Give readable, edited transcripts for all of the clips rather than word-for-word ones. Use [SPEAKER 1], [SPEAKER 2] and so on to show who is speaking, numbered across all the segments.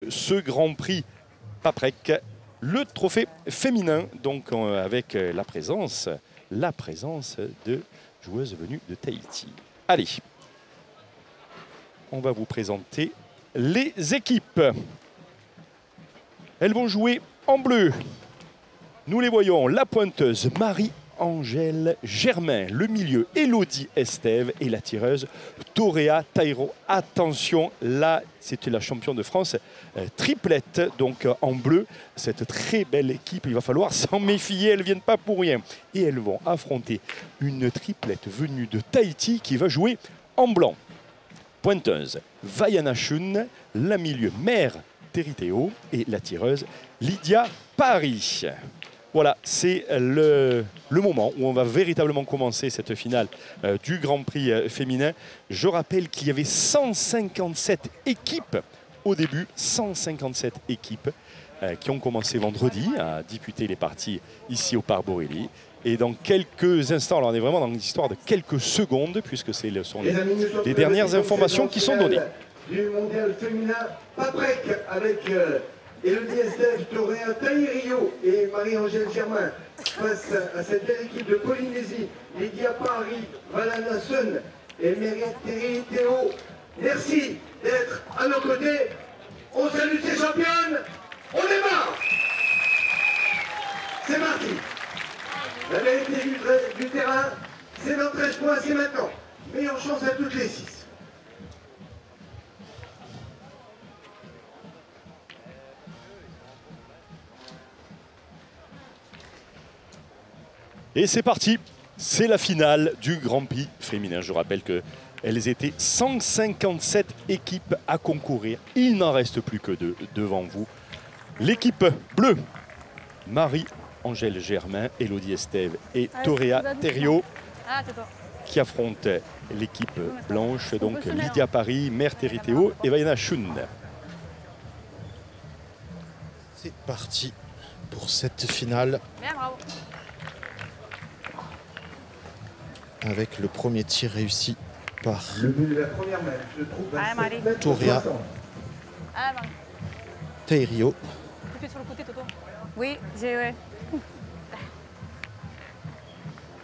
[SPEAKER 1] ce Grand Prix Paprec, le trophée féminin, donc avec la présence de joueuses venues de Tahiti. Allez, on va vous présenter les équipes. Elles vont jouer en bleu. Nous les voyons, la pointeuse Marie-Angèle Germain, le milieu Elodie Estève et la tireuse Torea Tairo. Attention, là, c'était la championne de France triplette, donc en bleu. Cette très belle équipe, il va falloir s'en méfier, elles ne viennent pas pour rien. Et elles vont affronter une triplette venue de Tahiti qui va jouer en blanc. Pointeuse Vaiana Chun, la milieu Mère Teriteo et la tireuse Lydia Paris. Voilà, c'est le moment où on va véritablement commencer cette finale du Grand Prix féminin. Je rappelle qu'il y avait 157 équipes au début, 157 équipes qui ont commencé vendredi à disputer les parties ici au Parc Borelli. Et dans quelques instants, alors on est vraiment dans l'histoire de quelques secondes, puisque ce sont les dernières informations qui sont données.
[SPEAKER 2] Du mondial féminin Paprec avec Elodie Estève, Torea Tairo et Marie-Angèle Germain face à cette belle équipe de Polynésie, Lydia Paris, Vaiana Chun et Mère Teriteo. Merci d'être à nos côtés. On salue ces championnes. On démarre. C'est parti. La vérité du terrain, c'est dans 13 points, c'est maintenant. Meilleure chance à toutes les 6.
[SPEAKER 1] Et c'est parti, c'est la finale du Grand Prix féminin. Je rappelle qu'elles étaient 157 équipes à concourir. Il n'en reste plus que 2 devant vous. L'équipe bleue, Marie-Angèle Germain, Elodie Estève et Torea Tairo, qui affrontent l'équipe blanche, donc Lydia Paris, Mère Teriteo et Vaiana Chun.
[SPEAKER 3] C'est parti pour cette finale. Avec le premier tir réussi par Torea Tairo.
[SPEAKER 4] Tu fais sur le côté, Toto. Oui, j'ai... Ouais.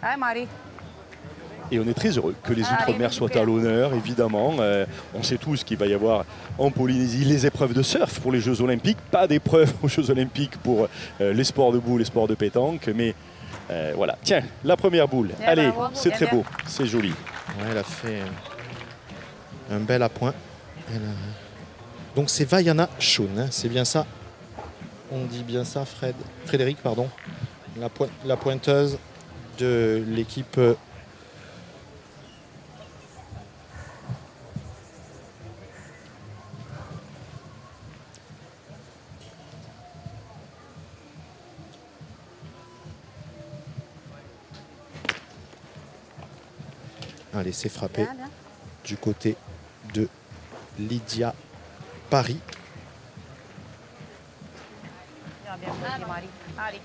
[SPEAKER 4] Ah, Marie.
[SPEAKER 1] Et on est très heureux que les Outre-mer soient à l'honneur, évidemment. On sait tous qu'il va y avoir en Polynésie les épreuves de surf pour les Jeux Olympiques. Pas d'épreuves aux Jeux Olympiques pour les sports de boule, les sports de pétanque. Mais voilà, tiens, la première boule.
[SPEAKER 4] Bien,
[SPEAKER 1] allez,
[SPEAKER 4] bravo,
[SPEAKER 1] c'est
[SPEAKER 4] bien,
[SPEAKER 1] très
[SPEAKER 4] bien.
[SPEAKER 1] beau, c'est joli.
[SPEAKER 3] Ouais, elle a fait un bel appoint. Donc c'est Vaiana Chun, hein, c'est bien ça. On dit bien ça, Frédéric, pardon. La pointeuse de l'équipe Allez, c'est frappé
[SPEAKER 4] Bien, bien.
[SPEAKER 3] du côté de Lydia Paris.
[SPEAKER 4] Bien, bien, bien, Marie. Allez.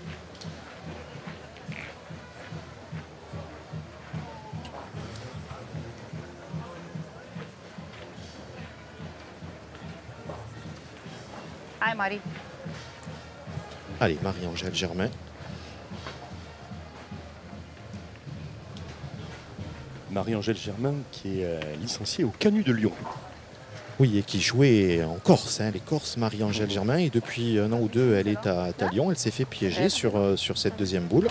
[SPEAKER 4] Allez, Marie.
[SPEAKER 3] Allez, Marie-Angèle Germain.
[SPEAKER 1] Marie-Angèle Germain qui est licenciée au Canut de Lyon.
[SPEAKER 3] Oui, et qui jouait en Corse, hein, les Corses, Marie-Angèle Germain. Et depuis un an ou deux, elle est à Lyon. Elle s'est fait piéger sur cette deuxième boule.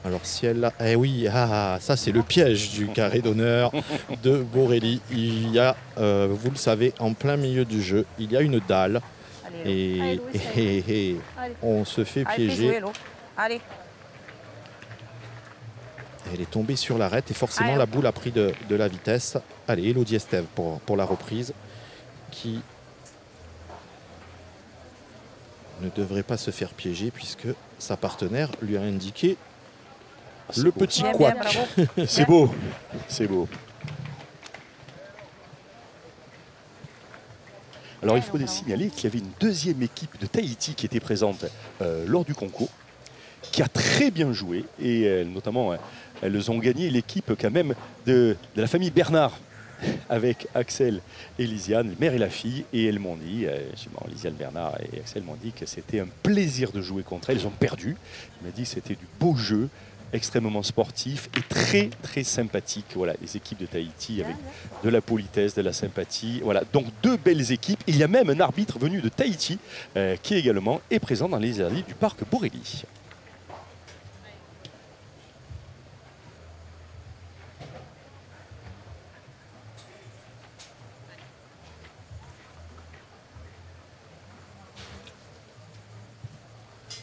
[SPEAKER 3] Alors si elle a... Eh oui, ça c'est le piège du carré d'honneur de Borelli. Il y a, vous le savez, en plein milieu du jeu, il y a une dalle.
[SPEAKER 4] Allez,
[SPEAKER 3] Et on se fait
[SPEAKER 4] allez, fais jouer,
[SPEAKER 3] piéger.
[SPEAKER 4] l'eau. Allez.
[SPEAKER 3] Elle est tombée sur l'arête et forcément
[SPEAKER 4] Allez.
[SPEAKER 3] la boule a pris de la vitesse. Allez, Elodie Estève pour la reprise, qui ne devrait pas se faire piéger puisque sa partenaire lui a indiqué le
[SPEAKER 1] beau.
[SPEAKER 3] petit
[SPEAKER 4] Bien, bien,
[SPEAKER 3] couac.
[SPEAKER 4] bravo.
[SPEAKER 1] C'est beau, c'est beau. Alors il faut signaler qu'il y avait une deuxième équipe de Tahiti qui était présente lors du concours, qui a très bien joué et notamment elles ont gagné l'équipe quand même de la famille Bernard avec Axel et Lisiane, le mère et la fille, et elles m'ont dit, Lisiane Bernard et Axel m'ont dit que c'était un plaisir de jouer contre elles. Elles ont perdu. Il m'a dit que c'était du beau jeu, extrêmement sportif et très très sympathique. Voilà, les équipes de Tahiti avec de la politesse, de la sympathie. Voilà, donc deux belles équipes. Il y a même un arbitre venu de Tahiti qui également est présent dans les arbitres du parc Borelli.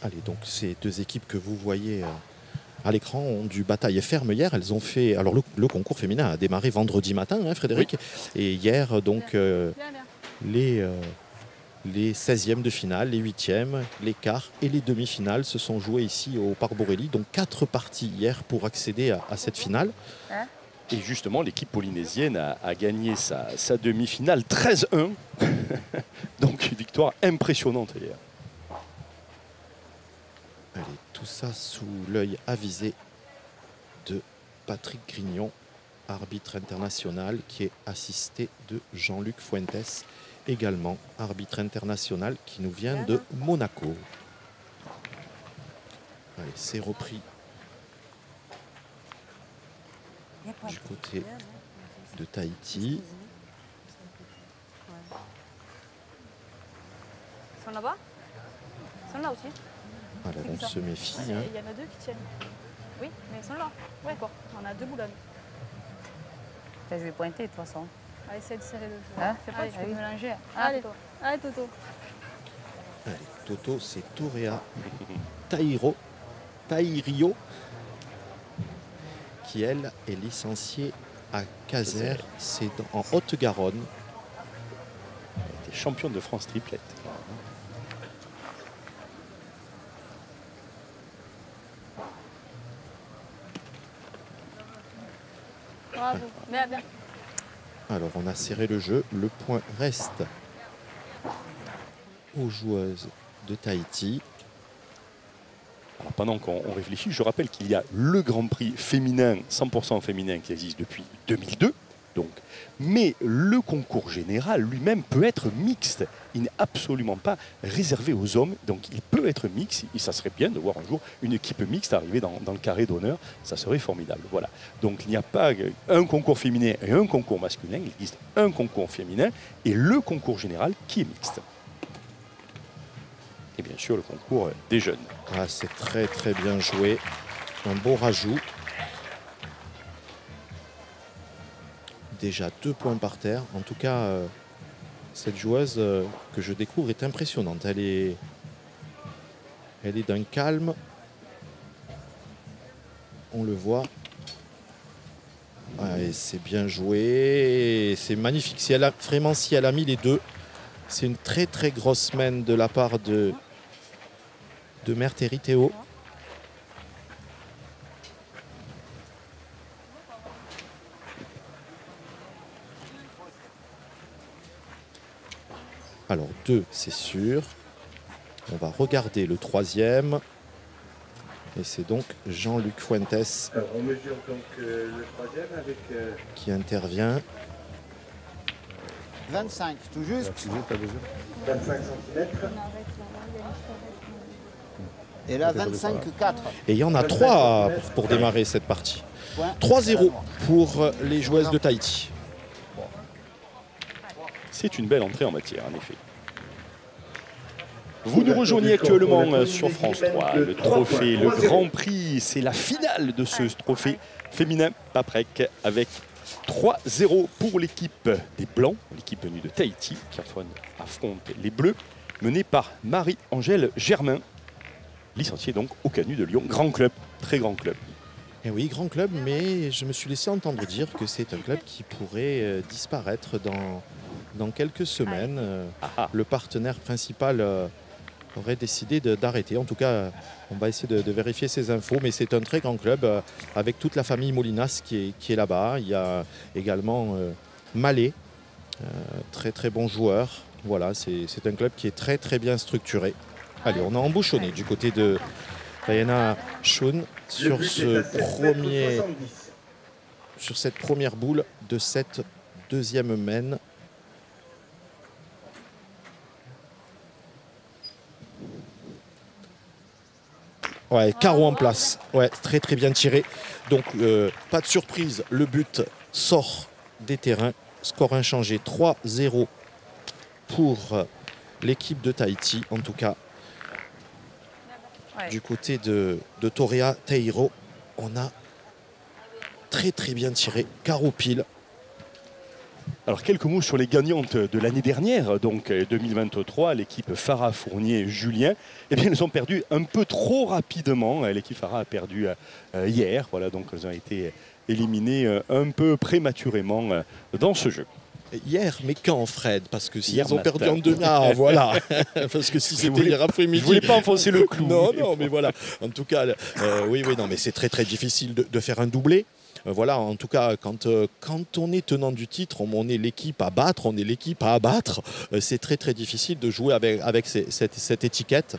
[SPEAKER 3] Allez, donc ces deux équipes que vous voyez à l'écran ont dû bataille ferme hier. Elles ont fait. Alors le concours féminin a démarré vendredi matin, hein, Frédéric. Oui. Et hier, donc, les 16e de finale, les 8e, les quarts et les demi-finales se sont joués ici au Parc Borelli. Donc 4 parties hier pour accéder à cette finale.
[SPEAKER 1] Et justement, l'équipe polynésienne a gagné sa demi-finale 13-1. Donc une victoire impressionnante hier.
[SPEAKER 3] Allez, tout ça sous l'œil avisé de Patrick Grignon, arbitre international, qui est assisté de Jean-Luc Fuentes, également arbitre international qui nous vient de Monaco. Allez, c'est repris du côté de Tahiti.
[SPEAKER 5] Ils sont là-bas? Ils sont là aussi.
[SPEAKER 3] Voilà, on se méfie.
[SPEAKER 5] Il y en a deux qui tiennent. Oui, mais ils sont là. Ouais, d'accord. On a deux boulons.
[SPEAKER 4] Je vais pointer de toute façon.
[SPEAKER 5] Allez, essaye de serrer le jeu.
[SPEAKER 4] Hein?
[SPEAKER 5] Fais pas, tu peux
[SPEAKER 4] mélanger.
[SPEAKER 5] Allez, Toto. Allez, Toto.
[SPEAKER 3] Allez, Toto, c'est Torea Tairio, qui elle est licenciée à Caser, c'est en Haute-Garonne.
[SPEAKER 1] Elle était championne de France triplette.
[SPEAKER 5] Bravo. Bien, bien.
[SPEAKER 3] Alors, on a serré le jeu. Le point reste aux joueuses de Tahiti.
[SPEAKER 1] Alors, pendant qu'on réfléchit, je rappelle qu'il y a le Grand Prix féminin, 100% féminin, qui existe depuis 2002. Donc, mais le concours général lui-même peut être mixte. Il n'est absolument pas réservé aux hommes. Donc il peut être mixte. Et ça serait bien de voir un jour une équipe mixte arriver dans le carré d'honneur. Ça serait formidable. Voilà. Donc il n'y a pas un concours féminin et un concours masculin. Il existe un concours féminin et le concours général qui est mixte. Et bien sûr le concours des jeunes.
[SPEAKER 3] Ah, c'est très très bien joué. Un beau rajout. Déjà 2 points par terre. En tout cas, cette joueuse que je découvre est impressionnante. Elle est d'un calme. On le voit. Ah, c'est bien joué. C'est magnifique. Si elle a mis les deux, c'est une très très grosse semaine de la part de Merteri Théo. Alors 2, c'est sûr. On va regarder le 3e. Et c'est donc Jean-Luc Fuentes.
[SPEAKER 2] Alors on mesure donc le 3e avec...
[SPEAKER 3] qui intervient.
[SPEAKER 6] 25, tout juste.
[SPEAKER 2] 25 cm.
[SPEAKER 6] Et là, 25,4.
[SPEAKER 3] Et il y en a 3 pour démarrer cette partie. 3-0 pour les joueuses de Tahiti.
[SPEAKER 1] C'est une belle entrée en matière, en effet. Vous nous rejoignez actuellement sur France 3. Le trophée, le Grand Prix, c'est la finale de ce trophée féminin Paprec avec 3-0 pour l'équipe des Blancs, l'équipe venue de Tahiti qui affronte les Bleus, menée par Marie-Angèle Germain, licenciée donc au Canut de Lyon. Grand club, très grand club.
[SPEAKER 3] Et oui, grand club, mais je me suis laissé entendre dire que c'est un club qui pourrait disparaître dans quelques semaines. Le partenaire principal aurait décidé d'arrêter. En tout cas, on va essayer de vérifier ces infos, mais c'est un très grand club avec toute la famille Molinas qui est là-bas. Il y a également Malé, très très bon joueur. Voilà, c'est un club qui est très très bien structuré. Allez, on a embouchonné du côté de Diana Shun sur cette première boule de 7-2. deuxième mène. Ouais, carreau en place. Ouais, très très bien tiré. Donc pas de surprise, le but sort des terrains. Score inchangé 3-0 pour l'équipe de Tahiti. En tout cas,
[SPEAKER 4] Ouais.
[SPEAKER 3] du côté de Torea Tairo, on a très très bien tiré. Carreau pile.
[SPEAKER 1] Alors quelques mots sur les gagnantes de l'année dernière, donc 2023, l'équipe Farah Fournier Julien. Eh bien, elles ont perdu un peu trop rapidement. L'équipe Farah a perdu hier, voilà, donc elles ont été éliminées un peu prématurément dans ce jeu.
[SPEAKER 3] Hier, mais quand, Fred? Parce que si
[SPEAKER 1] Hier
[SPEAKER 3] elles ont perdu
[SPEAKER 1] matin.
[SPEAKER 3] en demi, ah voilà. Parce que si c'était hier après-midi.
[SPEAKER 1] Je voulais pas enfoncer le clou.
[SPEAKER 3] Non, non, mais voilà. En tout cas, oui, non, mais c'est très très difficile de faire un doublé. Voilà, en tout cas, quand on est tenant du titre, on est l'équipe à battre, on est l'équipe à abattre. C'est très très difficile de jouer avec cette étiquette.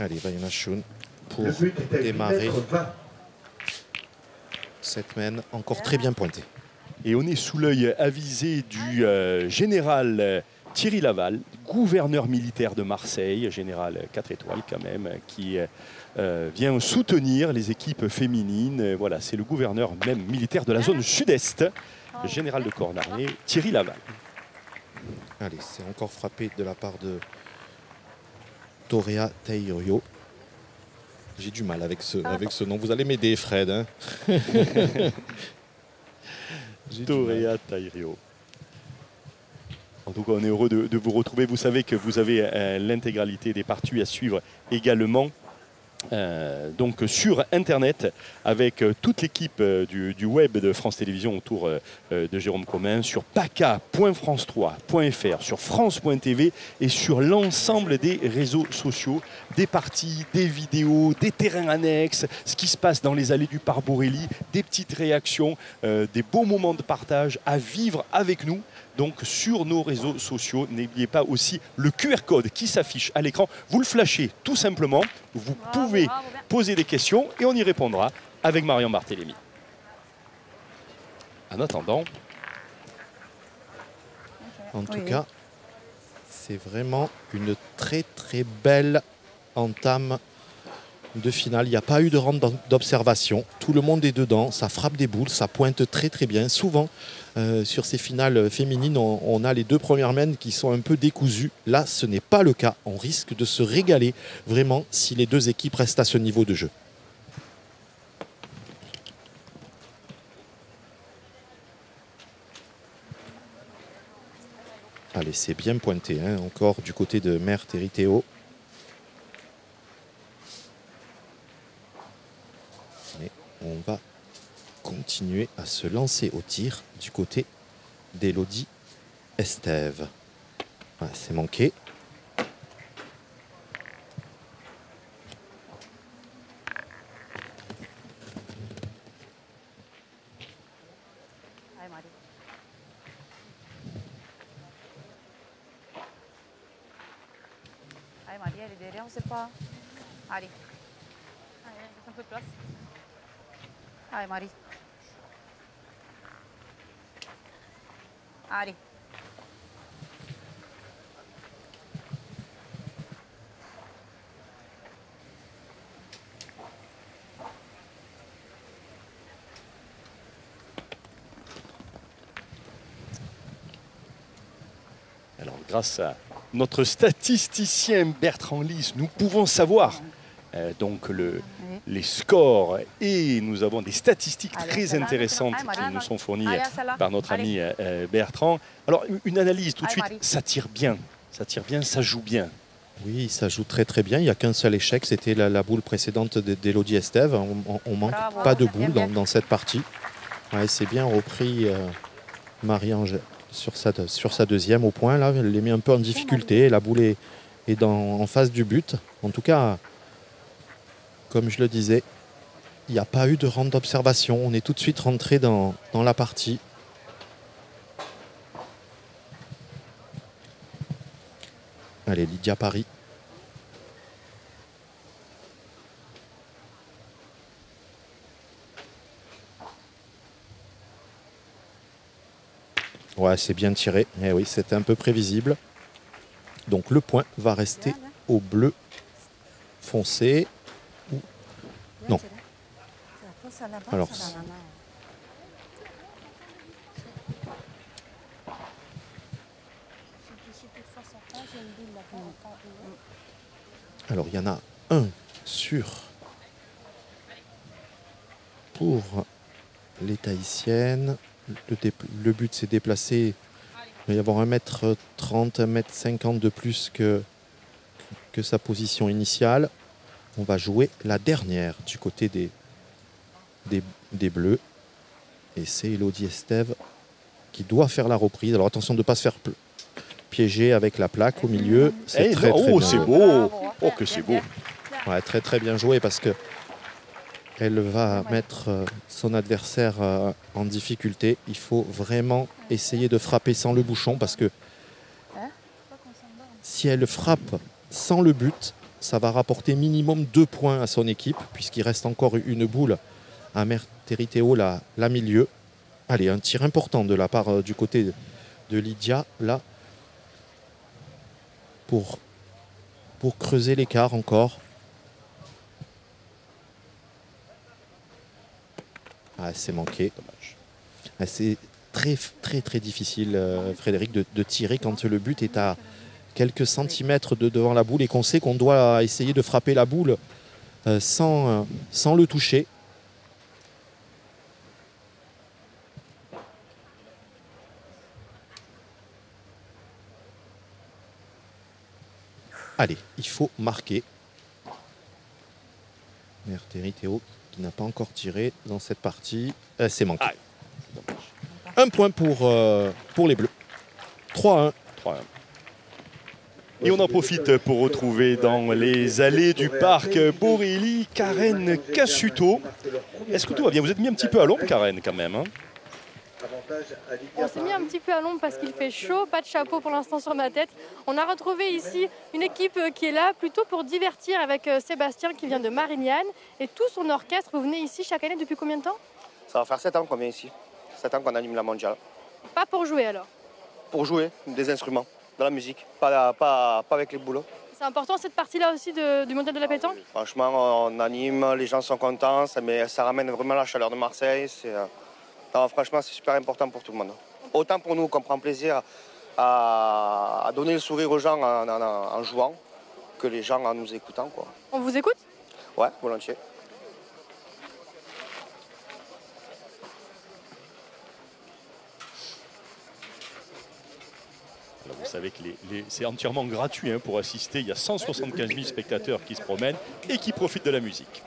[SPEAKER 3] Allez, Vaiana Shun pour
[SPEAKER 2] Le but est à 8
[SPEAKER 3] démarrer
[SPEAKER 2] mètres 20.
[SPEAKER 3] cette mène encore très bien pointée.
[SPEAKER 1] Et on est sous l'œil avisé du général Thierry Laval, gouverneur militaire de Marseille, général 4 étoiles quand même, qui vient soutenir les équipes féminines. Voilà, c'est le gouverneur même militaire de la zone sud-est, le général de Cornarier, Thierry Laval.
[SPEAKER 3] Allez, c'est encore frappé de la part de Torea Tairo. J'ai du mal avec ce nom. Vous allez m'aider, Fred. Hein.
[SPEAKER 1] Torea Tairo. En tout cas, on est heureux de vous retrouver. Vous savez que vous avez l'intégralité des parties à suivre également. Donc sur Internet avec toute l'équipe du web de France Télévisions autour de Jérôme Commun, sur paca.france3.fr, sur France.tv et sur l'ensemble des réseaux sociaux, des parties, des vidéos, des terrains annexes, ce qui se passe dans les allées du Parc Borelli, des petites réactions, des beaux moments de partage à vivre avec nous. Donc sur nos réseaux sociaux, n'oubliez pas aussi le QR code qui s'affiche à l'écran. Vous le flashez tout simplement. Vous pouvez poser des questions et on y répondra avec Marion Barthélémy. En attendant,
[SPEAKER 3] En tout cas, c'est vraiment une très très belle entame de finale. Il n'y a pas eu de round d'observation. Tout le monde est dedans. Ça frappe des boules. Ça pointe très très bien. Souvent, sur ces finales féminines, on a les deux premières mènes qui sont un peu décousues. Là, ce n'est pas le cas. On risque de se régaler vraiment si les deux équipes restent à ce niveau de jeu. Allez, c'est bien pointé, hein, encore du côté de Mère Teriteo. Mais on va continuer à se lancer au tir du côté d'Elodie Estève. Voilà, c'est manqué.
[SPEAKER 4] Allez, Marie. Allez, Marie, elle est derrière, on ne sait pas. Allez,
[SPEAKER 5] Allez, laisse un peu de place.
[SPEAKER 4] allez, Marie. Allez.
[SPEAKER 1] alors grâce à notre statisticien Bertrand Lys, nous pouvons savoir donc les scores et nous avons des statistiques
[SPEAKER 4] Allez,
[SPEAKER 1] très
[SPEAKER 4] celle-là,
[SPEAKER 1] intéressantes
[SPEAKER 4] allez, Marie.
[SPEAKER 1] qui nous sont fournies
[SPEAKER 5] Allez, celle-là.
[SPEAKER 1] par notre ami
[SPEAKER 5] Allez.
[SPEAKER 1] Bertrand. Alors une analyse tout de
[SPEAKER 4] Allez,
[SPEAKER 1] suite,
[SPEAKER 4] Marie.
[SPEAKER 1] ça tire bien, ça joue bien.
[SPEAKER 3] Oui, ça joue très très bien. Il n'y a qu'un seul échec, c'était la boule précédente d'Elodie Estève. On manque
[SPEAKER 4] Bravo.
[SPEAKER 3] pas de
[SPEAKER 4] Bien,
[SPEAKER 3] boule
[SPEAKER 4] bien.
[SPEAKER 3] dans cette partie. Ouais, c'est bien repris Marie-Angèle sur sa deuxième au point. Là, elle les met un peu en difficulté. La boule est en face du but. En tout cas, comme je le disais, il n'y a pas eu de round d'observation. On est tout de suite rentré dans la partie. Allez, Lydia Paris. Ouais, c'est bien tiré. Eh oui, c'était un peu prévisible. Donc le point va rester au bleu foncé. Non. Alors, il y en a un sur pour les Tahitiennes. Le but, c'est déplacer. Il va y avoir 1m30, 1m50 de plus que sa position initiale. On va jouer la dernière du côté des Bleus. Et c'est Elodie Estève qui doit faire la reprise. Alors attention de ne pas se faire piéger avec la plaque au milieu. C'est très bien
[SPEAKER 1] c'est
[SPEAKER 3] joué.
[SPEAKER 1] beau. Oh, que c'est beau.
[SPEAKER 3] Ouais, très très bien joué parce que elle va mettre son adversaire en difficulté. Il faut vraiment essayer de frapper sans le bouchon parce que si elle frappe sans le but, ça va rapporter minimum 2 points à son équipe puisqu'il reste encore une boule à Merteriteo, la milieu. Allez, un tir important de la part du côté de Lydia, là, pour creuser l'écart encore. Ah, c'est manqué. Ah, c'est très, très, très difficile, Frédéric, de tirer quand le but est à quelques centimètres devant la boule et qu'on sait qu'on doit essayer de frapper la boule sans le toucher. Allez, il faut marquer. Merteriteo qui n'a pas encore tiré dans cette partie. C'est manqué. Un point pour les Bleus. 3-1.
[SPEAKER 1] 3-1. Et on en profite pour retrouver dans les allées du parc Borély, Karen Cassuto. Est-ce que tout va bien? Vous êtes mis un petit peu à l'ombre, Karen, quand même, hein?
[SPEAKER 5] On s'est mis un petit peu à l'ombre parce qu'il fait chaud, pas de chapeau pour l'instant sur ma tête. On a retrouvé ici une équipe qui est là plutôt pour divertir avec Sébastien qui vient de Marignane et tout son orchestre. Vous venez ici chaque année depuis combien de temps?
[SPEAKER 7] Ça va faire 7 ans qu'on vient ici. 7 ans qu'on anime la mondiale.
[SPEAKER 5] Pas pour jouer alors?
[SPEAKER 7] Pour jouer des instruments, de la musique, pas avec les boulots.
[SPEAKER 5] C'est important cette partie-là aussi du mondial de la pétanque?
[SPEAKER 7] Franchement, on anime, les gens sont contents, ça ramène vraiment la chaleur de Marseille. Non, franchement, c'est super important pour tout le monde. Autant pour nous qu'on prend plaisir à donner le sourire aux gens en jouant que les gens en nous écoutant, quoi.
[SPEAKER 5] On vous écoute?
[SPEAKER 7] Ouais, volontiers.
[SPEAKER 1] Alors vous savez que c'est entièrement gratuit pour assister. Il y a 175 000 spectateurs qui se promènent et qui profitent de la musique.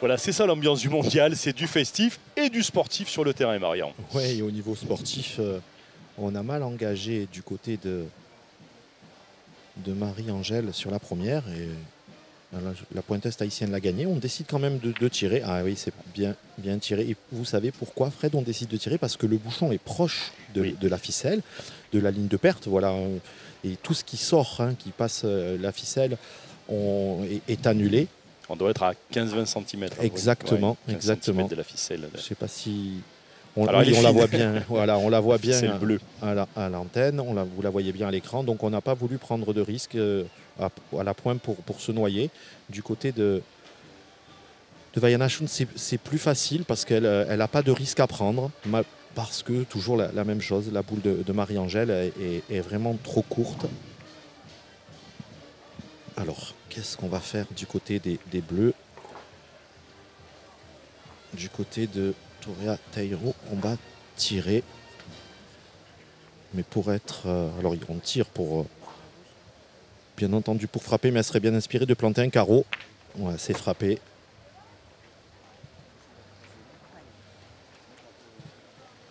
[SPEAKER 1] Voilà, c'est ça l'ambiance du mondial, c'est du festif et du sportif sur le terrain, Marian.
[SPEAKER 3] Oui, et au niveau sportif, on a mal engagé du côté de Marie-Angèle sur la première. Et la pointeuse tahitienne l'a gagné. On décide quand même de tirer. Ah oui, c'est bien tiré. Et vous savez pourquoi, Fred, on décide de tirer? Parce que le bouchon est proche de la ficelle, de la ligne de perte. Voilà. Et tout ce qui sort, qui passe la ficelle, est annulé.
[SPEAKER 1] On doit être à 15-20 cm.
[SPEAKER 3] Exactement,
[SPEAKER 1] ouais,
[SPEAKER 3] exactement.
[SPEAKER 1] de la ficelle.
[SPEAKER 3] Je ne sais pas si... On la voit bien, voilà, on la voit bien à l'antenne, vous la voyez bien à l'écran, donc on n'a pas voulu prendre de risque à la pointe pour se noyer. Du côté de Vaiana Shun, c'est plus facile parce qu'elle n'a pas de risque à prendre, parce que toujours la même chose, la boule de Marie-Angèle est vraiment trop courte. Alors, qu'est-ce qu'on va faire du côté des Bleus? du côté de Torea Tairo. On va tirer. Mais pour être... alors on tire pour... bien entendu pour frapper, mais elle serait bien inspirée de planter un carreau. Voilà, c'est frappé.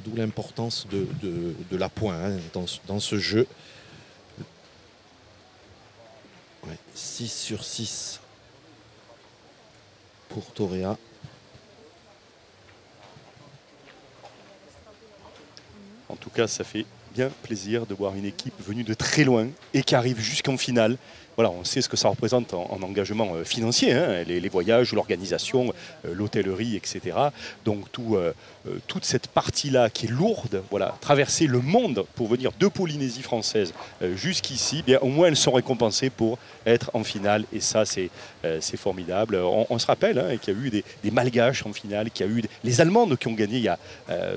[SPEAKER 3] D'où l'importance de la pointe hein, dans ce jeu. Ouais, 6 sur 6 pour Torea.
[SPEAKER 1] En tout cas, ça fait bien plaisir de voir une équipe venue de très loin et qui arrive jusqu'en finale. Voilà, on sait ce que ça représente en engagement financier, hein, les voyages, l'organisation, l'hôtellerie, etc. Donc toute cette partie-là qui est lourde, voilà, traverser le monde pour venir de Polynésie française jusqu'ici, bien, au moins elles sont récompensées pour être en finale. Et ça, c'est formidable. On se rappelle hein, qu'il y a eu des Malgaches en finale, qu'il y a eu les Allemandes qui ont gagné il y a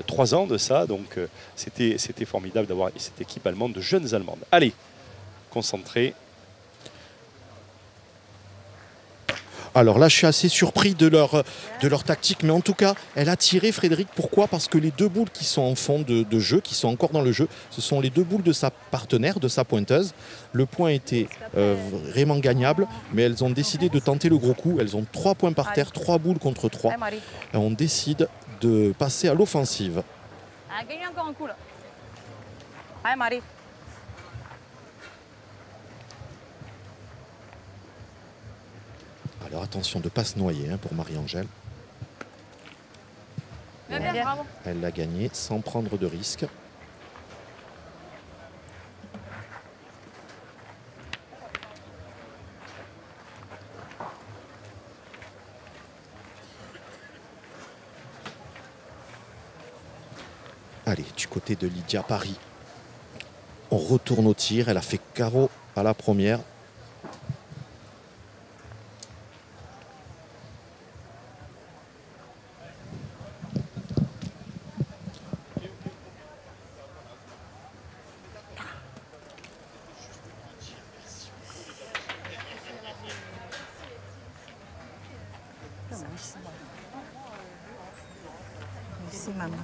[SPEAKER 1] 3 ans de ça. Donc c'était formidable d'avoir cette équipe allemande, de jeunes Allemandes. Allez, concentrés.
[SPEAKER 3] Alors là, je suis assez surpris de leur tactique, mais en tout cas, elle a tiré Frédéric. Pourquoi? Parce que les 2 boules qui sont en fond de jeu, qui sont encore dans le jeu, ce sont les 2 boules de sa partenaire, de sa pointeuse. Le point était vraiment gagnable, mais elles ont décidé de tenter le gros coup. Elles ont 3 points par terre, 3 boules contre 3. Et on décide de passer à l'offensive.
[SPEAKER 4] Gagne encore un coup là. Allez Marie.
[SPEAKER 3] Alors attention de ne pas se noyer hein, pour Marie-Angèle. Elle l'a gagné sans prendre de risque. Allez, du côté de Lydia Paris, on retourne au tir. Elle a fait carreau à la première.
[SPEAKER 8] Merci maman.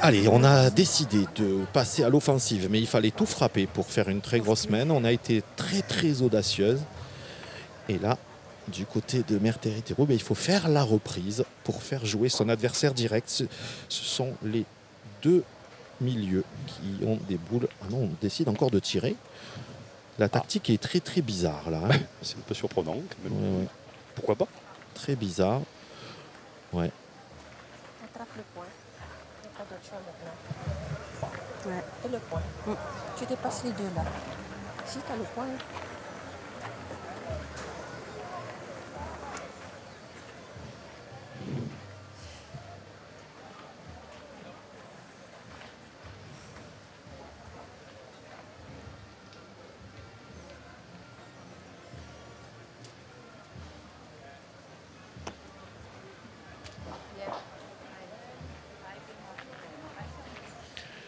[SPEAKER 3] Allez, on a décidé de passer à l'offensive, mais il fallait tout frapper pour faire une très grosse main. On a été très audacieuse. Et là, du côté de Merteritero, il faut faire la reprise pour faire jouer son adversaire direct. Ce sont les 2 milieux qui ont des boules. Ah non, on décide encore de tirer. La tactique est très bizarre là. Hein.
[SPEAKER 1] C'est un peu surprenant. Quand même.
[SPEAKER 3] Ouais.
[SPEAKER 1] Pourquoi pas?
[SPEAKER 3] Très bizarre. Ouais.
[SPEAKER 8] Attrape le point. Il n'y a pas d'autre chose maintenant. Ouais. Et le point. Tu dépasses les 2 là. Si tu as le point.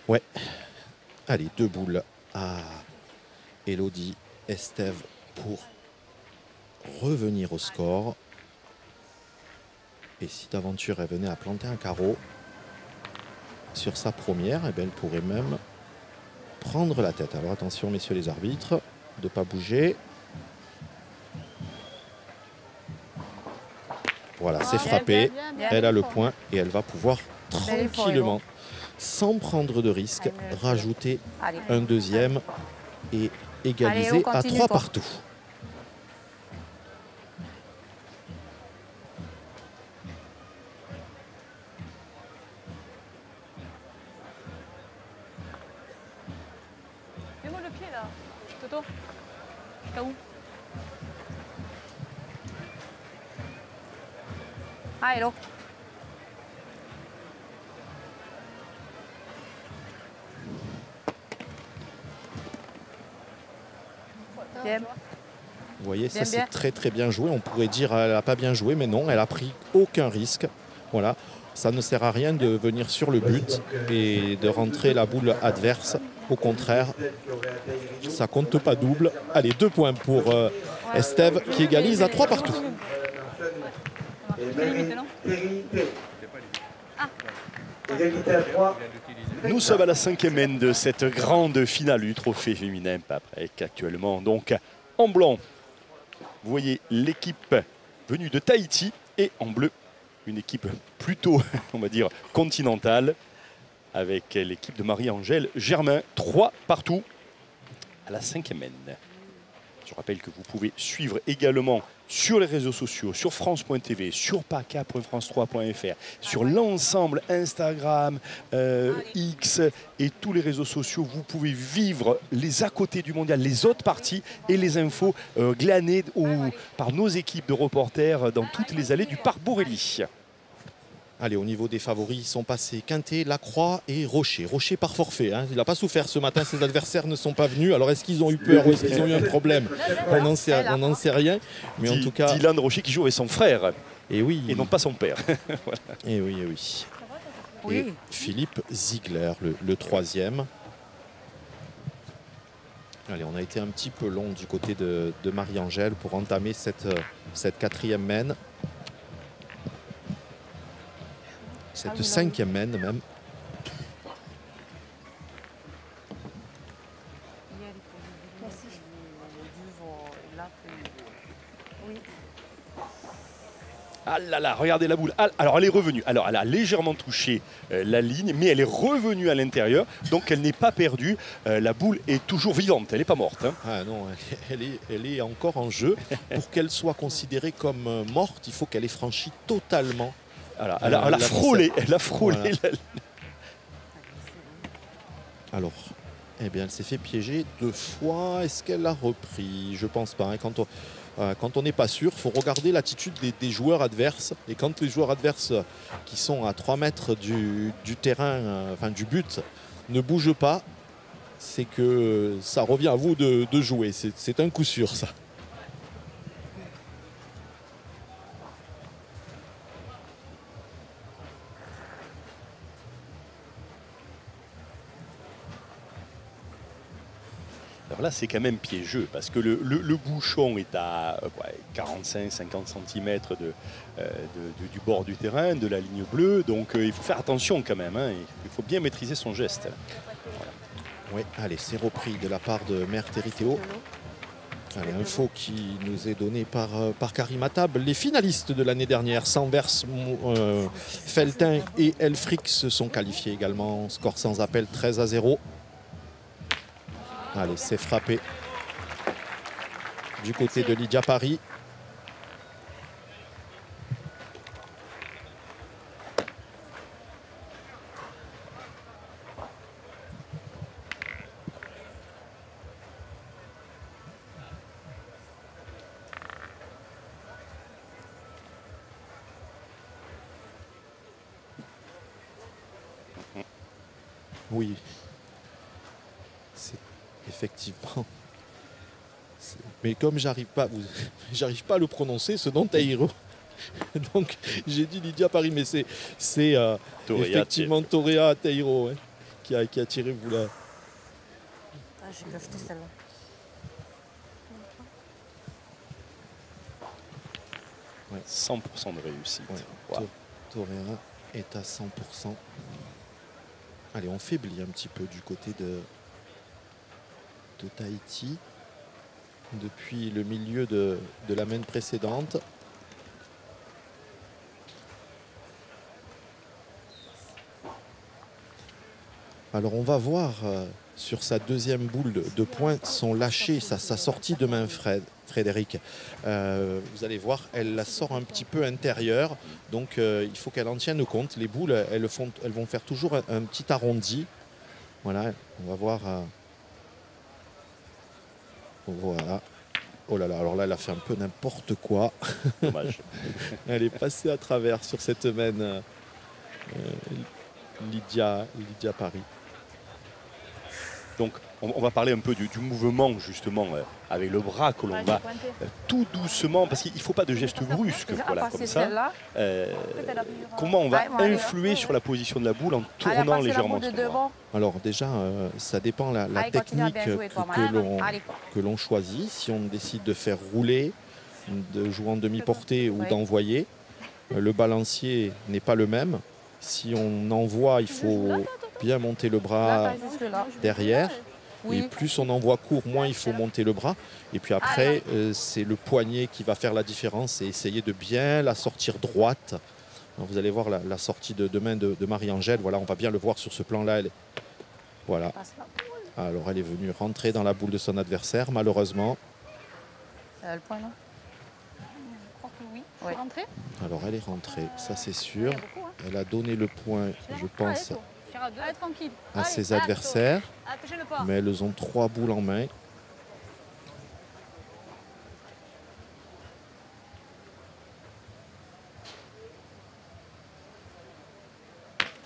[SPEAKER 3] Ouais. Allez, 2 boules à Elodie Estève pour revenir au score. Et si d'aventure elle venait à planter un carreau sur sa première, eh bien, elle pourrait même prendre la tête. Alors attention messieurs les arbitres, de ne pas bouger. Voilà, c'est frappé. Elle a le point et elle va pouvoir tranquillement, sans prendre de risque, rajouter un deuxième et égaliser à 3 partout.
[SPEAKER 5] Mets-moi le pied là, Toto. Jusqu'à où?
[SPEAKER 4] Ah, hello. Bien.
[SPEAKER 3] Vous voyez, ça
[SPEAKER 4] Bien,
[SPEAKER 3] c'est
[SPEAKER 4] bien.
[SPEAKER 3] très bien joué. On pourrait dire elle n'a pas bien joué, mais non, elle a pris aucun risque. Voilà, ça ne sert à rien de venir sur le but et de rentrer la boule adverse Au contraire, ça compte pas double. Allez, 2 points pour Estève qui égalise à 3 partout.
[SPEAKER 1] Nous sommes à la 5e main de cette grande finale du trophée féminin Paprec actuellement. Donc en blanc, vous voyez l'équipe venue de Tahiti et en bleu, une équipe plutôt, on va dire, continentale avec l'équipe de Marie-Angèle Germain. 3 partout à la 5e main. Je rappelle que vous pouvez suivre également sur les réseaux sociaux, sur France.tv, sur paca.france3.fr, sur l'ensemble Instagram, X et tous les réseaux sociaux. Vous pouvez vivre les à côté du mondial, les autres parties et les infos glanées par nos équipes de reporters dans toutes les allées du parc Borelli.
[SPEAKER 3] Allez, au niveau des favoris, ils sont passés Quintet, Lacroix et Rocher. Rocher par forfait. Hein. Il n'a pas souffert ce matin, ses adversaires ne sont pas venus. Alors est-ce qu'ils ont eu peur ou est-ce qu'ils ont eu un problème? On n'en sait rien. Mais en tout cas.
[SPEAKER 1] Dylan Rocher qui joue avec son frère.
[SPEAKER 3] Et oui.
[SPEAKER 1] Et non pas son père.
[SPEAKER 3] Voilà. Et oui, et oui. Et Philippe Ziegler, le 3e. Allez, on a été un petit peu long du côté de Marie-Angèle pour entamer cette 4e main. Cette 5e main même.
[SPEAKER 1] Ah là là, regardez la boule. Alors elle est revenue. Alors elle a légèrement touché la ligne, mais elle est revenue à l'intérieur. Donc elle n'est pas perdue. La boule est toujours vivante, elle n'est pas morte. Hein.
[SPEAKER 3] Ah non, elle est encore en jeu. Pour qu'elle soit considérée comme morte, il faut qu'elle ait franchi totalement.
[SPEAKER 1] Alors, elle a frôlé. Elle a frôlé. Voilà.
[SPEAKER 3] Alors, eh bien, elle s'est fait piéger 2 fois. Est-ce qu'elle a repris? Je pense pas. Hein. Quand on n'est pas sûr, il faut regarder l'attitude des joueurs adverses. Et quand les joueurs adverses qui sont à 3 mètres du terrain, enfin du but, ne bougent pas, c'est que ça revient à vous de jouer. C'est un coup sûr, ça.
[SPEAKER 1] Alors là, c'est quand même piégeux parce que le bouchon est à 45-50 cm du bord du terrain, de la ligne bleue. Donc il faut faire attention quand même. Hein, il faut bien maîtriser son geste.
[SPEAKER 3] Voilà. Oui, allez, c'est repris de la part de Mère Territeo. Allez, info qui nous est donnée par Karim Attab. Les finalistes de l'année dernière, Sanvers, Feltin et Elfrix se sont qualifiés également. Score sans appel 13-0. Allez, c'est frappé du côté de Lydia Paris. Oui. Effectivement. Mais comme j'arrive pas à le prononcer, ce nom Taïro. Donc j'ai dit Lydia Paris, mais c'est effectivement Torea Taïro, hein, qui a tiré vous là.
[SPEAKER 8] Ah, j'ai acheté celle-là.
[SPEAKER 1] Ouais. 100% de réussite.
[SPEAKER 3] Ouais. Wow. Torea est à 100%. Allez, on faiblit un petit peu du côté de Tahiti depuis le milieu de la main précédente. Alors on va voir sur sa deuxième boule de poing son lâcher, sa sortie de main Frédéric. Vous allez voir, elle la sort un petit peu intérieure, donc il faut qu'elle en tienne compte. Les boules, elles vont faire toujours un petit arrondi. Voilà, on va voir. Voilà. Oh là là, alors là, elle a fait un peu n'importe quoi.
[SPEAKER 1] Dommage.
[SPEAKER 3] Elle est passée à travers sur cette main Lydia Paris.
[SPEAKER 1] Donc on va parler un peu du mouvement justement avec le bras que l'on va tout doucement, parce qu'il ne faut pas de gestes brusques voilà, comme ça. Comment on va influer sur la position de la boule en tournant légèrement son bras?
[SPEAKER 3] Alors déjà, ça dépend la technique que l'on choisit. Si on décide de faire rouler, de jouer en demi-portée ou d'envoyer, le balancier n'est pas le même. Si on envoie, il faut bien monter le bras derrière. Et plus on envoie court, moins il faut monter le bras. Et puis après, c'est le poignet qui va faire la différence et essayer de bien la sortir droite. Alors vous allez voir la sortie de main de Marie-Angèle. Voilà, on va bien le voir sur ce plan-là. Voilà. Alors elle est venue rentrer dans la boule de son adversaire, malheureusement.
[SPEAKER 4] Le point là. Je crois que oui.
[SPEAKER 3] Alors elle est rentrée, ça c'est sûr. Elle a donné le point, je pense, à ses adversaires. Mais elles ont 3 boules en main.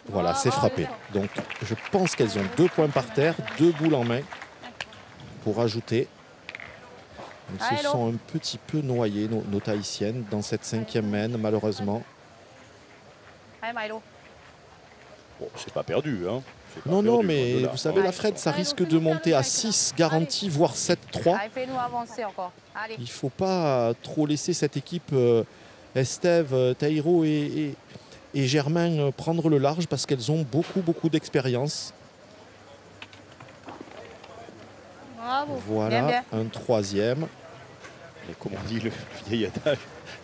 [SPEAKER 3] Voilà, c'est frappé. Donc je pense qu'elles ont 2 points par terre, 2 boules en main pour ajouter. Elles se sont un petit peu noyées, nos Tahitiennes, dans cette 5e main, malheureusement.
[SPEAKER 1] Bon, c'est pas perdu, hein.
[SPEAKER 3] Non, non, mais vous savez, la Fred, ça risque de monter à 6 garantis, voire 7-3. Il ne faut pas trop laisser cette équipe Estève, Taïro et Germain prendre le large parce qu'elles ont beaucoup d'expérience. Voilà, un 3e.
[SPEAKER 1] Et comme on dit le vieil adage,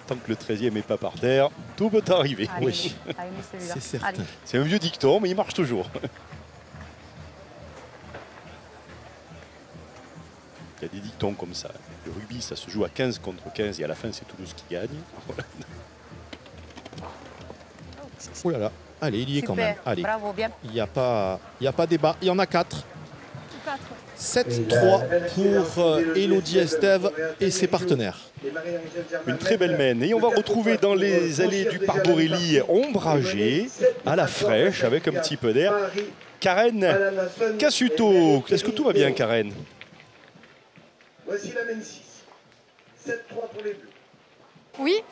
[SPEAKER 1] tant que le 13e n'est pas par terre, tout peut arriver.
[SPEAKER 3] Oui, c'est certain.
[SPEAKER 1] C'est un vieux dicton, mais il marche toujours. Il y a des dictons comme ça. Le rugby, ça se joue à 15 contre 15 et à la fin, c'est Toulouse qui gagne. Voilà.
[SPEAKER 3] Oh là là, allez, il y est quand même. Allez,
[SPEAKER 8] bravo, bien.
[SPEAKER 3] Il n'y a pas débat. Il y en a 4. 7-3 pour Elodie Estève et ses partenaires.
[SPEAKER 1] Une très belle mène. Et on va retrouver dans les allées du Parc-Borelli ombragé, à la fraîche, avec un petit peu d'air, Karen Cassuto. Est-ce que tout va bien, Karen?
[SPEAKER 2] Voici la mène 6. 7-3 pour les Bleus.
[SPEAKER 5] Oui.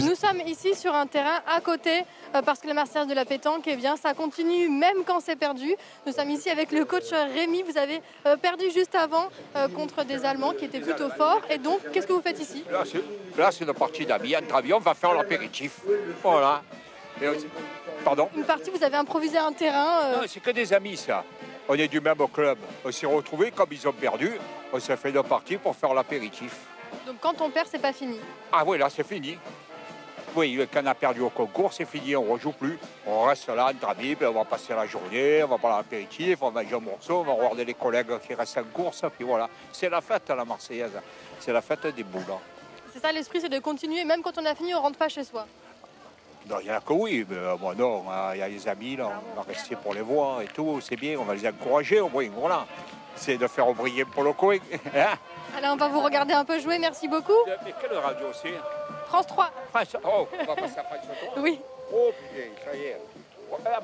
[SPEAKER 5] Nous sommes ici sur un terrain à côté parce que la Marseillaise de la pétanque, eh bien, ça continue même quand c'est perdu. Nous sommes ici avec le coach Rémi. Vous avez perdu juste avant contre des Allemands qui étaient plutôt forts. Et donc, qu'est-ce que vous faites ici?
[SPEAKER 9] Là, c'est une partie d'amis. Entre amis, on va faire l'apéritif. Voilà. Pardon?
[SPEAKER 5] Une partie, vous avez improvisé un terrain
[SPEAKER 9] Non, c'est que des amis, ça. On est du même club. On s'est retrouvés, comme ils ont perdu, on s'est fait une partie pour faire l'apéritif.
[SPEAKER 5] Donc quand on perd, c'est pas fini?
[SPEAKER 9] Ah oui, là, c'est fini. Oui, quand on a perdu au concours, c'est fini, on ne rejoue plus. On reste là, entre amis, on va passer la journée, on va prendre l'apéritif, on va manger un morceau, on va regarder les collègues qui restent en course, puis voilà. C'est la fête, la Marseillaise. C'est la fête des boules.
[SPEAKER 5] C'est ça l'esprit, c'est de continuer, même quand on a fini, on ne rentre pas chez soi.
[SPEAKER 9] Non, il y en a que oui, mais moi non, il y a les amis, là, on va rester pour les voir et tout, c'est bien, on va les encourager au moins, voilà. C'est de faire briller pour le coin.
[SPEAKER 5] Allez, on va vous regarder un peu jouer, merci beaucoup.
[SPEAKER 9] Mais quelle radio c'est?
[SPEAKER 5] France 3.
[SPEAKER 9] Oh, on va passer à France 3?
[SPEAKER 5] Oui.
[SPEAKER 9] Oh putain, ça y est.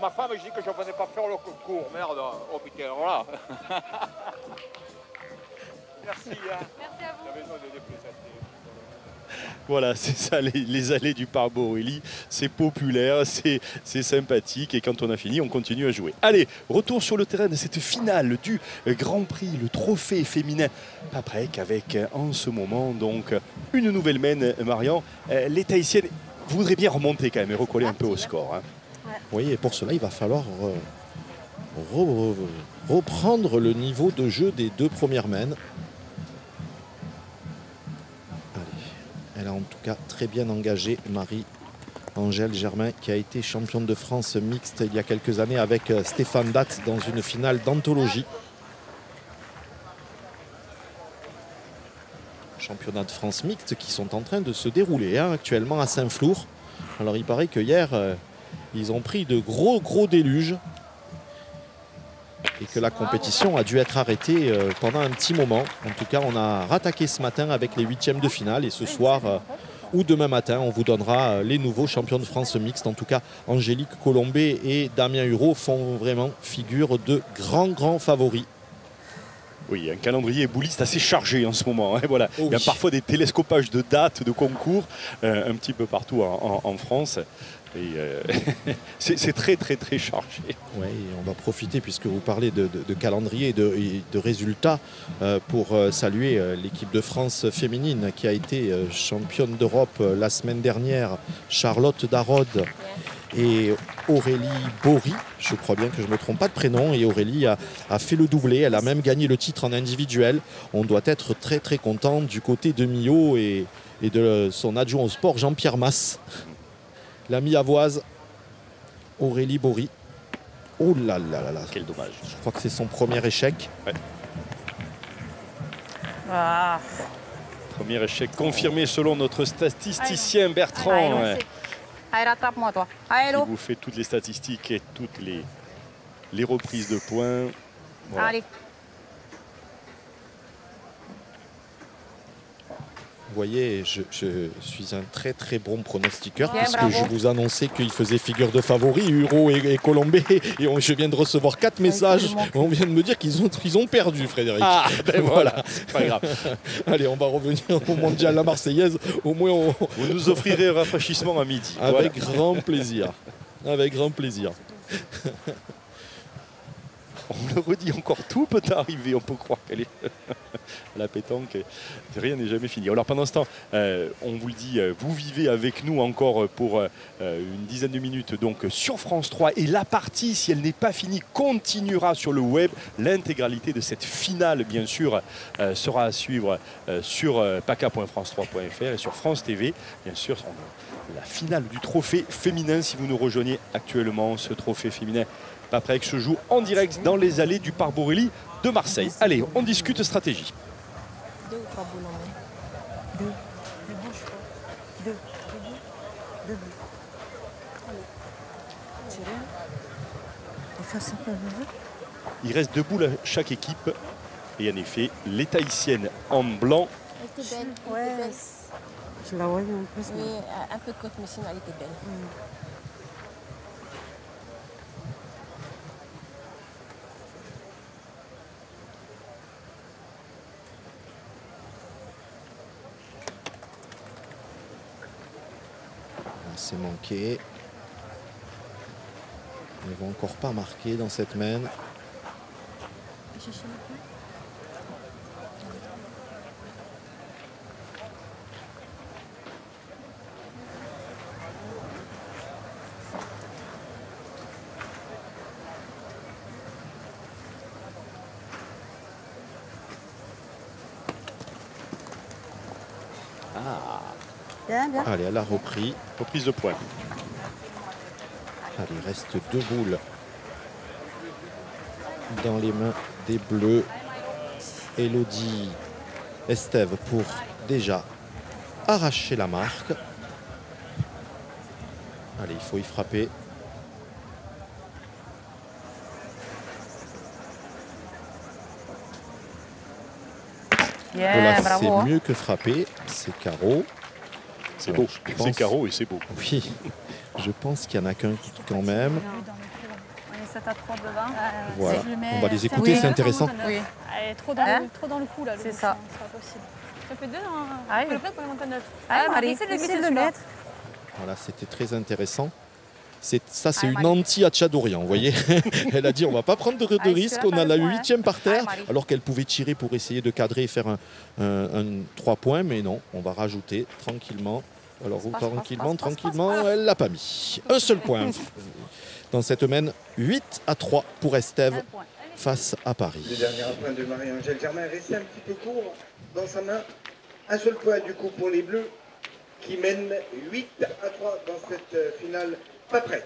[SPEAKER 9] Ma femme, je dis que je ne venais pas faire le concours, merde. Oh putain, voilà. Merci. Hein.
[SPEAKER 5] Merci à vous.
[SPEAKER 1] Voilà, c'est ça, les allées du Parc-Borelli. C'est populaire, c'est sympathique. Et quand on a fini, on continue à jouer. Allez, retour sur le terrain de cette finale du Grand Prix, le trophée féminin Paprec, avec en ce moment donc une nouvelle mène, Marion. Les Tahitiennes voudraient bien remonter quand même et recoller un peu au score. Hein.
[SPEAKER 3] Ouais. Oui, et pour cela, il va falloir reprendre le niveau de jeu des 2 premières mènes. Elle a en tout cas très bien engagé Marie-Angèle Germain, qui a été championne de France mixte il y a quelques années avec Stéphane Datt dans une finale d'anthologie. Championnat de France mixte qui sont en train de se dérouler actuellement à Saint-Flour. Alors il paraît que hier, ils ont pris de gros déluges et que la compétition a dû être arrêtée pendant un petit moment. En tout cas, on a rattaqué ce matin avec les 8e de finale et ce soir, ou demain matin, on vous donnera les nouveaux champions de France mixte. En tout cas, Angélique Colombet et Damien Hureau font vraiment figure de grands favoris.
[SPEAKER 1] Oui, un calendrier bouliste assez chargé en ce moment. Hein, voilà.
[SPEAKER 3] Oh oui.
[SPEAKER 1] Il y a parfois des télescopages de dates, de concours, un petit peu partout en France. Et c'est très chargé.
[SPEAKER 3] Ouais, et on va profiter, puisque vous parlez de calendrier et de résultats, pour saluer l'équipe de France féminine qui a été championne d'Europe la semaine dernière, Charlotte Darod et Aurélie Bory, je crois bien que je ne me trompe pas de prénom, et Aurélie a fait le doublé, elle a même gagné le titre en individuel. On doit être très content du côté de Millau et de son adjoint au sport, Jean-Pierre Masse. L'ami avoise, Aurélie Bory. Oh là là là,
[SPEAKER 1] quel dommage.
[SPEAKER 3] Je crois que c'est son premier échec.
[SPEAKER 1] Ouais.
[SPEAKER 4] Ah.
[SPEAKER 1] Premier échec confirmé selon notre statisticien Bertrand.
[SPEAKER 4] Allez, rattrape-moi, toi. Allez,
[SPEAKER 1] qui vous fait toutes les statistiques et toutes les reprises de points. Voilà.
[SPEAKER 4] Allez.
[SPEAKER 3] Vous voyez, je suis un très bon pronostiqueur,
[SPEAKER 4] Bien,
[SPEAKER 3] puisque
[SPEAKER 4] bravo.
[SPEAKER 3] je vous annonçais qu'il faisait figure de favori, Hureau et Colombet. Et je viens de recevoir 4 messages. On vient de me dire qu'ils ont perdu, Frédéric.
[SPEAKER 1] Ah, ben voilà, c'est pas grave.
[SPEAKER 3] Allez, on va revenir au mondial, la Marseillaise. Au moins,
[SPEAKER 1] Vous nous offrirez un rafraîchissement à midi.
[SPEAKER 3] Avec grand plaisir. Avec grand plaisir.
[SPEAKER 1] On le redit encore, tout peut arriver. On peut croire qu'elle est à la pétanque. Rien n'est jamais fini. Alors pendant ce temps, on vous le dit, vous vivez avec nous encore pour une dizaine de minutes donc sur France 3. Et la partie, si elle n'est pas finie, continuera sur le web. L'intégralité de cette finale, bien sûr, sera à suivre sur paca.france3.fr et sur France TV. Bien sûr, la finale du trophée féminin. Si vous nous rejoignez actuellement, ce trophée féminin Paprec se joue en direct dans les allées du Parc Borély de Marseille. Allez, on discute stratégie.
[SPEAKER 8] 2 ou 3 boules en main. 2. 2 boules, je crois. 2. 2 boules. Allez. Tirez. Et faire ça un peu.
[SPEAKER 1] Il reste 2 boules à chaque équipe. Et en effet, les Tahitiennes en blanc.
[SPEAKER 8] Elle était belle.
[SPEAKER 4] Ouais.
[SPEAKER 8] Elle était belle.
[SPEAKER 4] Je la voyais en plus.
[SPEAKER 8] Oui, un peu cote, mais sinon elle était belle.
[SPEAKER 3] C'est manqué. Ils ne vont encore pas marquer dans cette main.
[SPEAKER 4] Bien.
[SPEAKER 3] Allez, elle a repris.
[SPEAKER 1] Reprise de points.
[SPEAKER 3] Allez, il reste 2 boules dans les mains des Bleus. Elodie Estève pour déjà arracher la marque. Allez, il faut y frapper. Là, c'est mieux que frapper. C'est carreau.
[SPEAKER 1] C'est beau. C'est carreau et c'est beau.
[SPEAKER 3] Oui, je pense qu'il y en a qu'un quand même.
[SPEAKER 4] On est 7 à 3 devant.
[SPEAKER 3] Voilà, on va les écouter, c'est intéressant.
[SPEAKER 4] Oui. Elle est trop dans le coup là.
[SPEAKER 5] C'est ça.
[SPEAKER 4] C'est pas possible.
[SPEAKER 5] Ça fait 2 ans.
[SPEAKER 4] Allez.
[SPEAKER 5] Le plat pour les montagnes neuves.
[SPEAKER 4] Allez, Marie, essaie de le mettre.
[SPEAKER 3] Voilà, c'était très intéressant. Ça, c'est une anti-Hatchadorian, vous voyez. Elle a dit, on ne va pas prendre de risque. On a la 8e par terre, alors qu'elle pouvait tirer pour essayer de cadrer et faire un 3 points. Mais non, on va rajouter tranquillement. Alors, tranquillement, elle ne l'a pas mis. Un seul point dans cette main. 8 à 3 pour Estève face à Paris.
[SPEAKER 2] Le dernier point de Marie-Angèle Germain est resté un petit peu court dans sa main. Un seul point du coup pour les Bleus qui mènent 8 à 3 dans cette finale Paprec.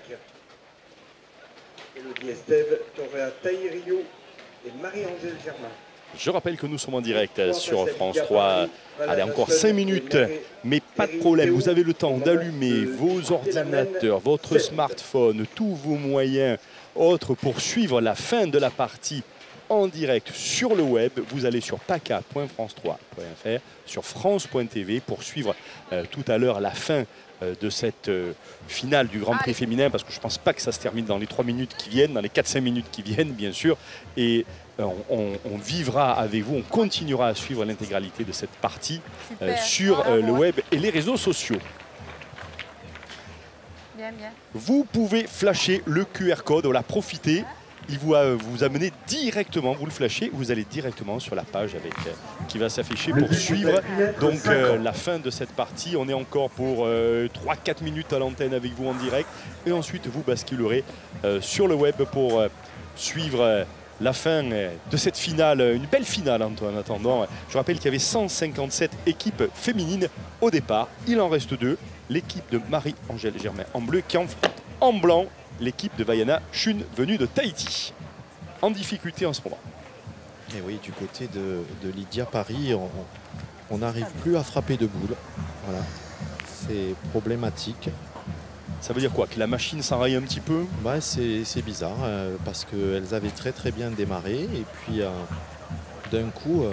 [SPEAKER 2] Elodie Estève, Toréa Taïrio et Marie-Angèle Germain.
[SPEAKER 1] Je rappelle que nous sommes en direct sur France 3. Allez, encore 5 minutes, mais pas de problème. Vous avez le temps d'allumer vos ordinateurs, votre smartphone, tous vos moyens autres pour suivre la fin de la partie en direct sur le web. Vous allez sur paca.france3.fr, sur France.tv pour suivre tout à l'heure la fin de cette finale du Grand Prix féminin, parce que je ne pense pas que ça se termine dans les 3 minutes qui viennent, dans les 4-5 minutes qui viennent, bien sûr. Et on vivra avec vous, on continuera à suivre l'intégralité de cette partie sur le web et les réseaux sociaux.
[SPEAKER 4] Bien, bien.
[SPEAKER 1] Vous pouvez flasher le QR code, voilà, profitez. Il vous amener directement, vous le flashez, vous allez directement sur la page avec, qui va s'afficher pour suivre donc la fin de cette partie. On est encore pour 3-4 minutes à l'antenne avec vous en direct. Et ensuite, vous basculerez sur le web pour suivre la fin de cette finale. Une belle finale, Antoine, en attendant. Je rappelle qu'il y avait 157 équipes féminines au départ. Il en reste 2. L'équipe de Marie-Angèle Germain en bleu qui affronte en blanc l'équipe de Vaiana Chun venue de Tahiti, en difficulté en ce moment.
[SPEAKER 3] Et oui, du côté de Lydia Paris, on n'arrive plus à frapper de boule. Voilà, c'est problématique.
[SPEAKER 1] Ça veut dire quoi? Que la machine s'enraye un petit peu?
[SPEAKER 3] Ouais, c'est bizarre, parce qu'elles avaient très bien démarré, et puis d'un coup,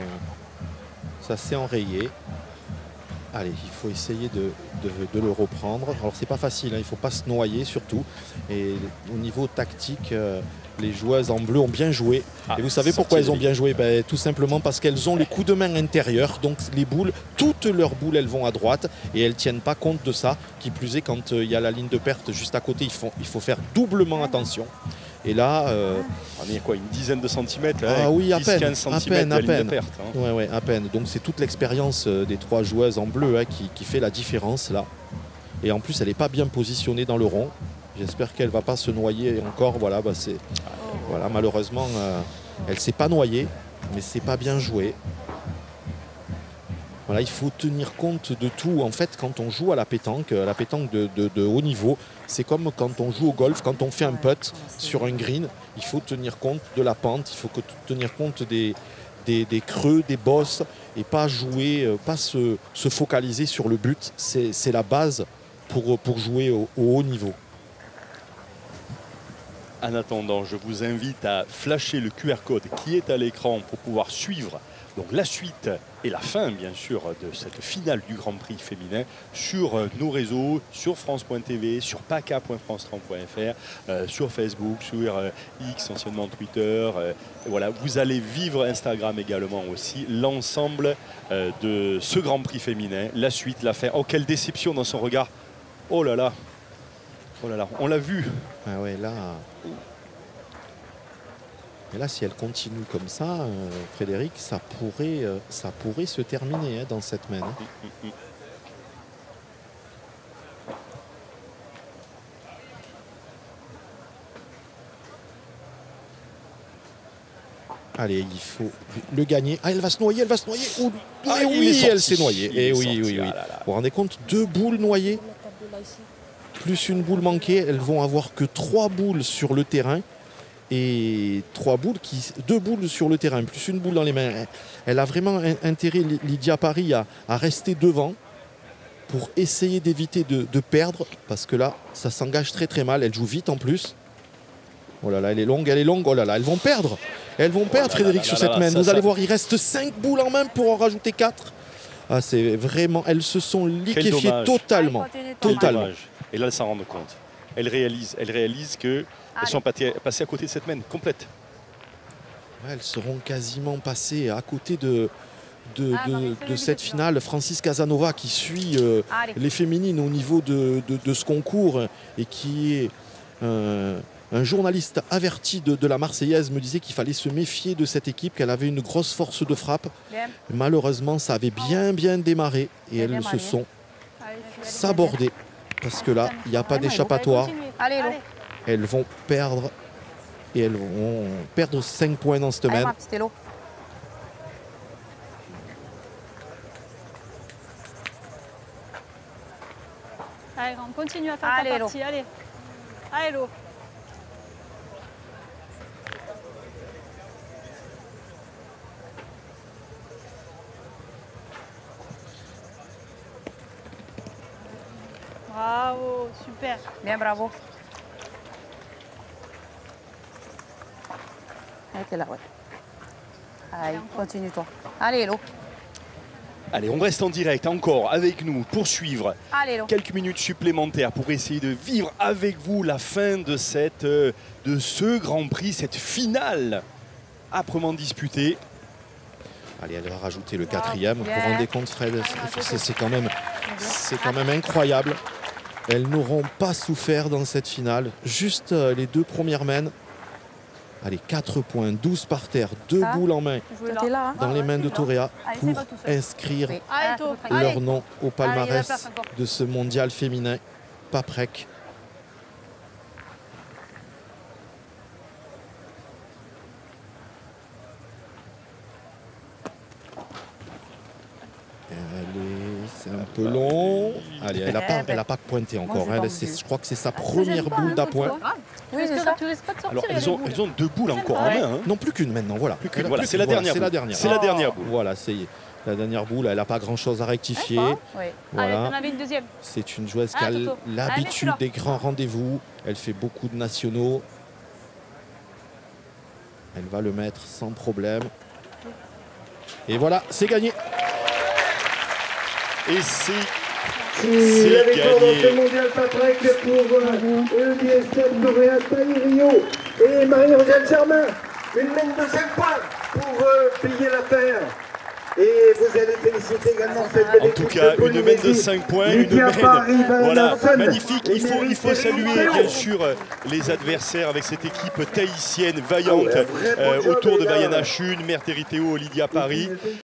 [SPEAKER 3] ça s'est enrayé. Allez, il faut essayer de le reprendre. Alors c'est pas facile, hein, il ne faut pas se noyer surtout. Et au niveau tactique, les joueuses en bleu ont bien joué. Et vous savez pourquoi elles ont bien joué? Tout simplement parce qu'elles ont les coups de main intérieurs. Donc les boules, toutes leurs boules, elles vont à droite et elles ne tiennent pas compte de ça. Qui plus est, quand il y a la ligne de perte juste à côté, il faut faire doublement attention. Et là,
[SPEAKER 1] on est à quoi, une dizaine de centimètres là,
[SPEAKER 3] ah oui, à
[SPEAKER 1] 10-15 centimètres de ligne de perte. Hein.
[SPEAKER 3] Ouais, à peine. Donc c'est toute l'expérience des 3 joueuses en bleu qui fait la différence là. Et en plus, elle n'est pas bien positionnée dans le rond. J'espère qu'elle ne va pas se noyer encore. Voilà, voilà, malheureusement, elle ne s'est pas noyée, mais c'est pas bien joué. Voilà, il faut tenir compte de tout. En fait, quand on joue à la pétanque de haut niveau, c'est comme quand on joue au golf, quand on fait un putt sur un green, il faut tenir compte de la pente, il faut tenir compte des creux, des bosses, et pas jouer, pas se focaliser sur le but. C'est la base pour jouer au haut niveau.
[SPEAKER 1] En attendant, je vous invite à flasher le QR code qui est à l'écran pour pouvoir suivre donc la suite et la fin, bien sûr, de cette finale du Grand Prix féminin sur nos réseaux, sur France.tv, sur paca.france30.fr, sur Facebook, sur X, anciennement Twitter. Voilà, vous allez vivre Instagram également aussi, l'ensemble de ce Grand Prix féminin, la suite, la fin. Oh, quelle déception dans son regard. Oh là là. Oh là là, on l'a vu.
[SPEAKER 3] Ah ouais, là... Et là, si elle continue comme ça, Frédéric, ça pourrait se terminer dans cette main. Allez, il faut le gagner. Ah, elle va se noyer, elle va se noyer. Oh, ah, oui, elle s'est noyée. Et oui. Vous vous rendez compte, 2 boules noyées, plus une boule manquée. Elles vont avoir que 3 boules sur le terrain. Et 2 boules sur le terrain, plus une boule dans les mains. Elle a vraiment intérêt, Lydia Paris, à rester devant pour essayer d'éviter de perdre, parce que là, ça s'engage très mal. Elle joue vite en plus. Oh là là, elle est longue. Oh là là, elles vont perdre. Frédéric, sur cette main. Vous allez voir, il reste 5 boules en main pour en rajouter 4. Ah, c'est vraiment... Elles se sont liquéfiées totalement.
[SPEAKER 1] Et là, elles s'en rendent compte. Elles réalisent que... Elles sont passées à côté de cette main complète.
[SPEAKER 3] Ouais, elles seront quasiment passées à côté de cette finale. Francis Casanova qui suit les féminines au niveau de ce concours et qui est un journaliste averti de la Marseillaise, me disait qu'il fallait se méfier de cette équipe, qu'elle avait une grosse force de frappe. Malheureusement, ça avait bien démarré et elles se sont sabordées parce que là, il n'y a pas d'échappatoire. Elles vont perdre et elles vont perdre 5 points dans cette main.
[SPEAKER 4] Allez, on continue à faire ta partie. Allez, Lo. Bravo, super.
[SPEAKER 8] Bien, bravo. Elle était là, ouais. Allez, continue-toi. Allez, Hello.
[SPEAKER 1] Allez, on reste en direct encore avec nous pour suivre quelques minutes supplémentaires pour essayer de vivre avec vous la fin de ce Grand Prix, cette finale âprement disputée.
[SPEAKER 3] Allez, elle va rajouter le 4e. Vous vous rendez compte, Fred, c'est quand même incroyable. Elles n'auront pas souffert dans cette finale. Juste les 2 premières mènes. Allez, 4 points, 12 par terre, 2 boules en main dans les mains de Toréa pour inscrire leur nom au palmarès de ce mondial féminin Paprec. C'est un peu long. Allez, elle n'a pas pointé encore. Hein. Je crois que c'est sa première boule d'appoint.
[SPEAKER 5] Oui, c'est ça. Tu laisses pas de sortir.
[SPEAKER 1] Alors, elles ont 2 boules encore en main. Hein.
[SPEAKER 3] Non, plus qu'une maintenant. Voilà.
[SPEAKER 1] Voilà, c'est la dernière. C'est la dernière boule.
[SPEAKER 3] Voilà, c'est la dernière boule. Elle n'a pas grand-chose à rectifier.
[SPEAKER 4] Voilà. Allez, une deuxième.
[SPEAKER 3] C'est une joueuse qui a l'habitude des grands rendez-vous. Elle fait beaucoup de nationaux. Elle va le mettre sans problème. Et voilà, c'est gagné.
[SPEAKER 1] Et c'est
[SPEAKER 2] la victoire dans ce mondial Paprec pour Elodie Estève, Toréa Taïrio et Marie-Angèle Germain. Une mène de 5 points pour payer l'affaire. Et vous allez féliciter également cette belle équipe.
[SPEAKER 1] En tout cas, une mène de 5 points, une mène voilà, magnifique. Il faut saluer bien sûr les adversaires avec cette équipe tahitienne vaillante autour de Vaiana Chune, Mère Teriteo, Lydia Paris.